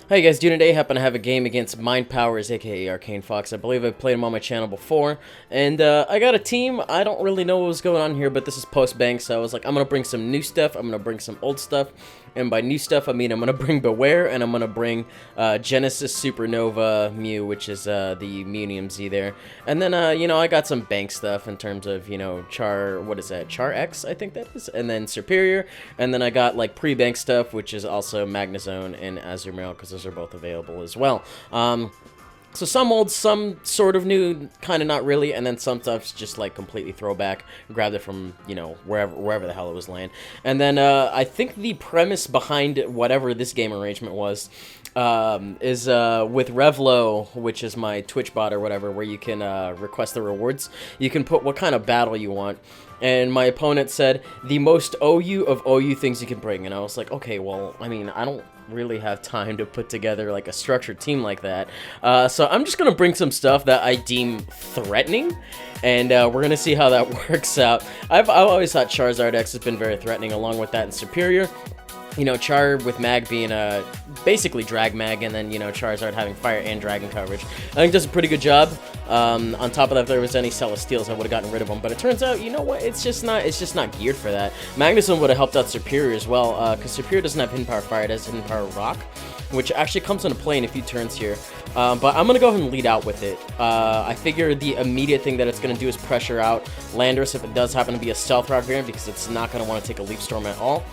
Hey guys, doing today happen to have a game against Mind Powers, aka Arcane Fox. I believe I've played him on my channel before, and I got a team. I don't really know what was going on here, but this is post-bank, so I was like, I'm gonna bring some new stuff, I'm gonna bring some old stuff, and by new stuff, I mean I'm gonna bring Beware, and I'm gonna bring Genesis Supernova Mew, which is the Munium Z there, and then, you know, I got some bank stuff in terms of, you know, Char X, I think that is, and then Superior, and then I got, like, pre-bank stuff, which is also Magnezone and Azumarill, because those are both available as well. So some old, some sort of new, kind of not really, and then some stuff's just like completely throwback. Grabbed it from, you know, wherever the hell it was laying. And then I think the premise behind whatever this game arrangement was is with Revlo, which is my Twitch bot or whatever, where you can request the rewards. You can put what kind of battle you want. And my opponent said, the most OU of OU things you can bring. And I was like, okay, well, I mean, I don't really have time to put together, like, a structured team like that. So I'm just going to bring some stuff that I deem threatening. And we're going to see how that works out. I've always thought Charizard X has been very threatening, along with that in Superior. You know, Char with Mag being basically Drag Mag, and then, you know, Charizard having Fire and Dragon coverage. I think does a pretty good job. On top of that, if there was any Celesteals, I would have gotten rid of them. But it turns out, you know what, it's just not geared for that. Magnezone would have helped out Superior as well, because Superior doesn't have Hidden Power Fire, it has Hidden Power Rock, which actually comes into play in a few turns here. But I'm going to go ahead and lead out with it. I figure the immediate thing that it's going to do is pressure out Landorus if it does happen to be a Stealth Rock variant, because it's not going to want to take a Leaf Storm at all.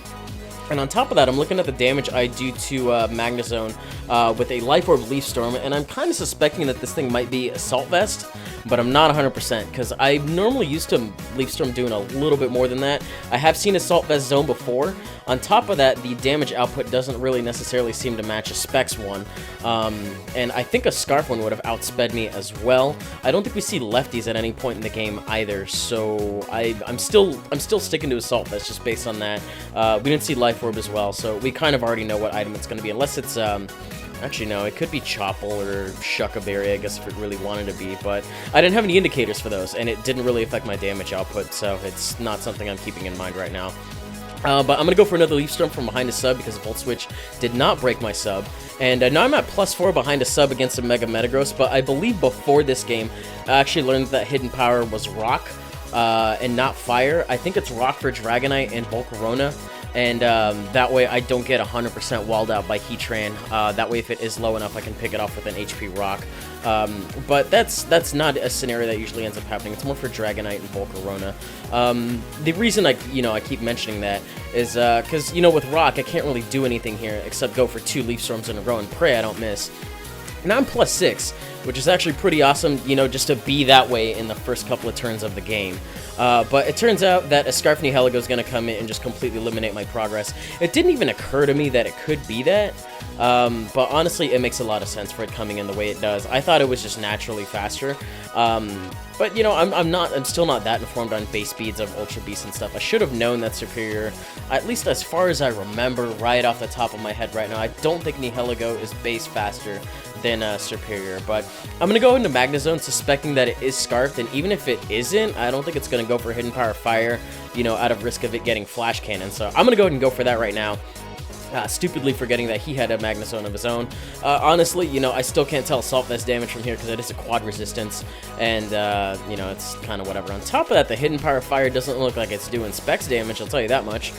And on top of that, I'm looking at the damage I do to Magnezone with a Life Orb Leaf Storm, and I'm kind of suspecting that this thing might be Assault Vest, but I'm not 100%, because I normally used to Leaf Storm doing a little bit more than that. I have seen Assault Vest Zone before. On top of that, the damage output doesn't really necessarily seem to match a Specs one, and I think a Scarf one would have outsped me as well. I don't think we see lefties at any point in the game either, so I'm still sticking to Assault Vest just based on that. We didn't see Life Orb as well, so we kind of already know what item it's going to be, unless it's, actually no, it could be Chople or Shuckaberry, I guess, if it really wanted to be, but I didn't have any indicators for those, and it didn't really affect my damage output, so it's not something I'm keeping in mind right now. But I'm going to go for another Leaf Storm from behind a sub, because Volt Switch did not break my sub. And now I'm at +4 behind a sub against a Mega Metagross, but I believe before this game, I actually learned that Hidden Power was Rock, and not Fire. I think it's Rock for Dragonite and Volcarona. And that way I don't get 100% walled out by Heatran. That way if it is low enough, I can pick it off with an HP Rock. But that's not a scenario that usually ends up happening. It's more for Dragonite and Volcarona. The reason I keep mentioning that is because, you know, with Rock, I can't really do anything here except go for 2 Leaf Storms in a row and pray I don't miss. Now I'm +6, which is actually pretty awesome, you know, just to be that way in the first couple of turns of the game. But it turns out that a Scarfney Heligo is going to come in and just completely eliminate my progress. It didn't even occur to me that it could be that, but honestly, it makes a lot of sense for it coming in the way it does. I thought it was just naturally faster, but, you know, I'm still not that informed on base speeds of Ultra Beast and stuff. I should have known that Superior, at least as far as I remember right off the top of my head right now. I don't think Nihilego is base faster than Superior, but I'm going to go into Magnezone suspecting that it is Scarfed, and even if it isn't, I don't think it's going to go for Hidden Power Fire, you know, out of risk of it getting Flash Cannon, so I'm going to go ahead and go for that right now. Stupidly forgetting that he had a Magnezone of his own. Honestly, you know, I still can't tell Assault Vest damage from here because it is a quad resistance, and, you know, it's kind of whatever. On top of that, the Hidden Power Fire doesn't look like it's doing Specs damage, I'll tell you that much,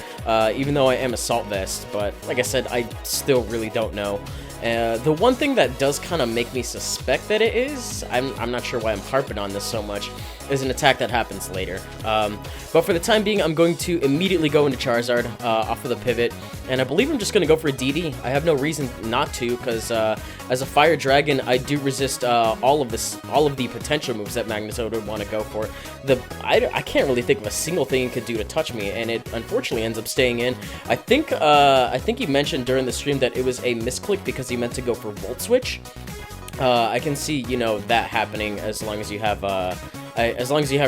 even though I am Assault Vest, but like I said, I still really don't know. The one thing that does kind of make me suspect that it is, I'm not sure why I'm harping on this so much, is an attack that happens later. But for the time being, I'm going to immediately go into Charizard off of the pivot, and I believe I'm just going to go for a DD. I have no reason not to, because as a Fire Dragon, I do resist all of the potential moves that Magnezone would want to go for. I can't really think of a single thing it could do to touch me, and it unfortunately ends up staying in. I think he mentioned during the stream that it was a misclick because he meant to go for Volt Switch. I can see, you know, that happening as long as you have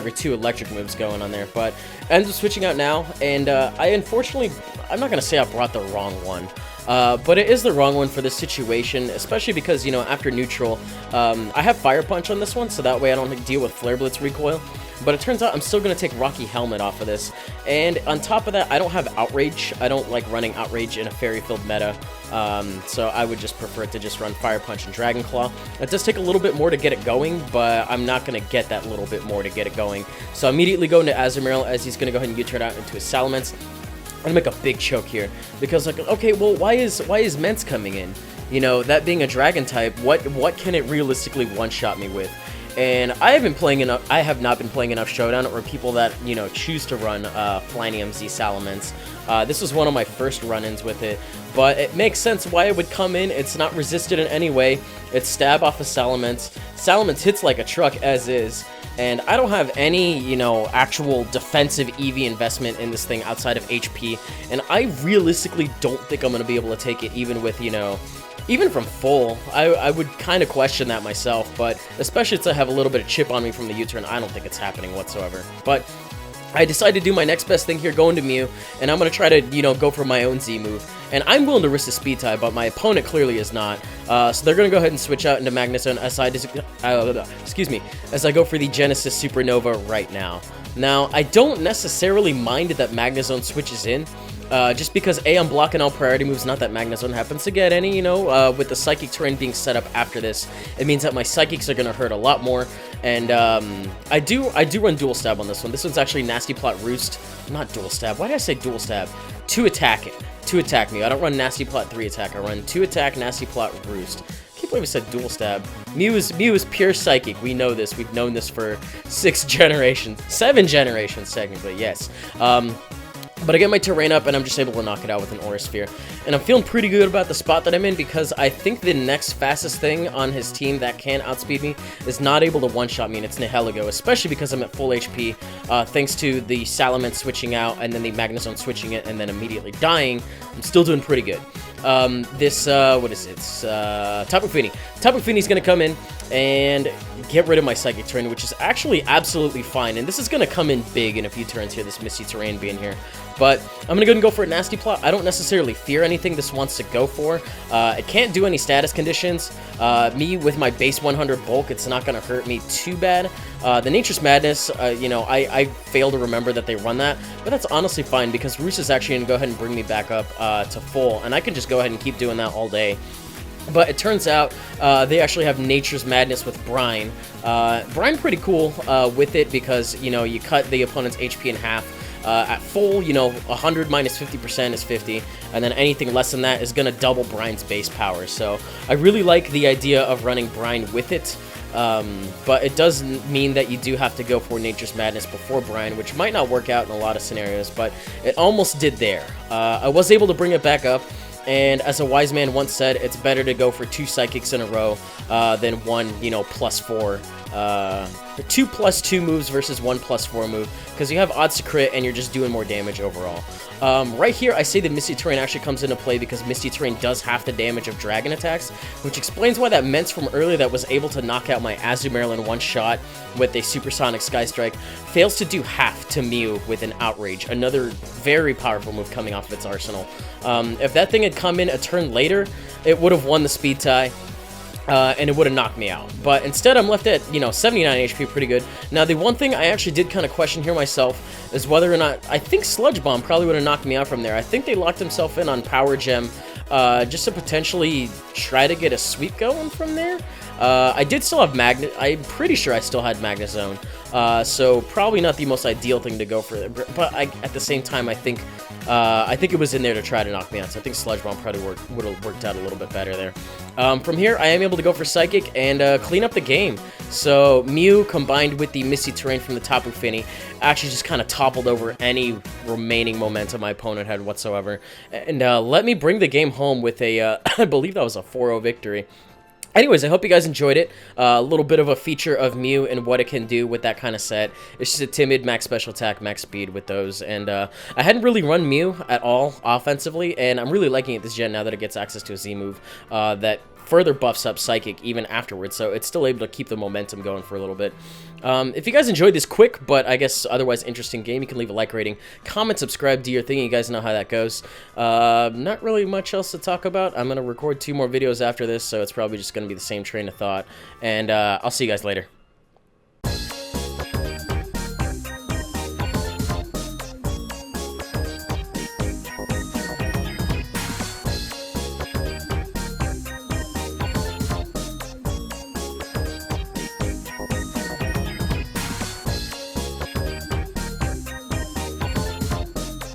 your 2 electric moves going on there, but ends up switching out now, and unfortunately, I'm not going to say I brought the wrong one, but it is the wrong one for this situation, especially because, you know, after neutral, I have Fire Punch on this one, so that way I don't deal with Flare Blitz recoil. but it turns out I'm still going to take Rocky Helmet off of this. And on top of that, I don't have Outrage. I don't like running Outrage in a fairy-filled meta, so I would just prefer to just run Fire Punch and Dragon Claw. It does take a little bit more to get it going, but I'm not going to get that little bit more to get it going. So I immediately go into Azumarill as he's going to go ahead and U-turn out into his Salamence. I'm going to make a big choke here, because, like, okay, well, why is Mence coming in? You know, that being a Dragon type, what can it realistically one-shot me with? And I have not been playing enough Showdown, or people that, you know, choose to run Flanium Z Salamence. This was one of my first run-ins with it, but it makes sense why it would come in. It's not resisted in any way. It's stab off of Salamence. Salamence hits like a truck as is. And I don't have any, you know, actual defensive EV investment in this thing outside of HP. And I realistically don't think I'm going to be able to take it even with, you know, even from full. I would kind of question that myself. But especially to have a little bit of chip on me from the U-turn, I don't think it's happening whatsoever. But I decided to do my next best thing here, go into Mew, and I'm going to try to, you know, go for my own Z move. And I'm willing to risk the speed tie, but my opponent clearly is not. So they're going to go ahead and switch out into Magnezone as I go for the Genesis Supernova right now. Now, I don't necessarily mind that Magnezone switches in, just because A, I'm blocking all priority moves, not that Magnezone happens to get any, you know, with the Psychic terrain being set up after this, it means that my Psychics are going to hurt a lot more, and I do run Dual Stab on this one. This one's actually Nasty Plot Roost, not Dual Stab. Why did I say Dual Stab? To attack me. I don't run Nasty Plot 3 attack, I run 2 attack, Nasty Plot Roost. I can't believe I said Dual Stab. Mew is pure Psychic, we know this, we've known this for 7 generations technically, yes. But I get my terrain up, and I'm just able to knock it out with an Aura Sphere. And I'm feeling pretty good about the spot that I'm in, because I think the next fastest thing on his team that can outspeed me is not able to one-shot me, and it's Nihilego, especially because I'm at full HP, thanks to the Salamence switching out, and then the Magnezone switching it, and then immediately dying. I'm still doing pretty good. What is it? It's, Tapu Fini. Tapu Fini's gonna come in and get rid of my Psychic Terrain, which is actually absolutely fine. And this is gonna come in big in a few turns here, this Misty Terrain being here. But I'm gonna go ahead and go for a Nasty Plot. I don't necessarily fear anything this wants to go for. It can't do any status conditions. Me with my base 100 bulk, it's not gonna hurt me too bad. The Nature's Madness, you know, I fail to remember that they run that, but that's honestly fine, because Roos is actually gonna go ahead and bring me back up to full, and I can just go ahead and keep doing that all day. But it turns out they actually have Nature's Madness with Brine. Brine pretty cool with it, because, you know, you cut the opponent's HP in half. At full, you know, 100 minus 50% is 50, and then anything less than that is going to double Brine's base power. So I really like the idea of running Brine with it, but it does mean that you do have to go for Nature's Madness before Brine, which might not work out in a lot of scenarios, but it almost did there. I was able to bring it back up, and as a wise man once said, it's better to go for 2 Psychics in a row than one, you know, +4. 2 +2 moves versus 1 +4 move, because you have odds to crit and you're just doing more damage overall. Right here, I say the Misty Terrain actually comes into play, because Misty Terrain does half the damage of Dragon attacks, which explains why that Mence from earlier that was able to knock out my Azumarill in one shot with a Supersonic Sky Strike fails to do half to Mew with an Outrage, another very powerful move coming off of its arsenal. If that thing had come in a turn later, it would have won the speed tie. And it would have knocked me out. But instead, I'm left at, you know, 79 HP, pretty good. Now, the one thing I actually did kind of question here myself is whether or not, I think Sludge Bomb probably would have knocked me out from there. I think they locked himself in on Power Gem just to potentially try to get a sweep going from there. I did still have I'm pretty sure I still had Magnezone, so probably not the most ideal thing to go for, but at the same time, I think it was in there to try to knock me out, so I think Sludge Bomb probably would have worked out a little bit better there. From here, I am able to go for Psychic and clean up the game. So Mew, combined with the Misty Terrain from the Tapu Fini, actually just kind of toppled over any remaining momentum my opponent had whatsoever, and let me bring the game home with a, I believe that was a 4-0 victory. Anyways, I hope you guys enjoyed it. A little bit of a feature of Mew and what it can do with that kind of set. It's just a timid max special attack, max speed with those. And I hadn't really run Mew at all offensively, and I'm really liking it this gen now that it gets access to a Z move that further buffs up Psychic even afterwards, so it's still able to keep the momentum going for a little bit. If you guys enjoyed this quick, but I guess otherwise interesting game, you can leave a like rating, comment, subscribe, do your thing. You guys know how that goes. Not really much else to talk about. I'm going to record 2 more videos after this, so it's probably just going to be the same train of thought, and I'll see you guys later.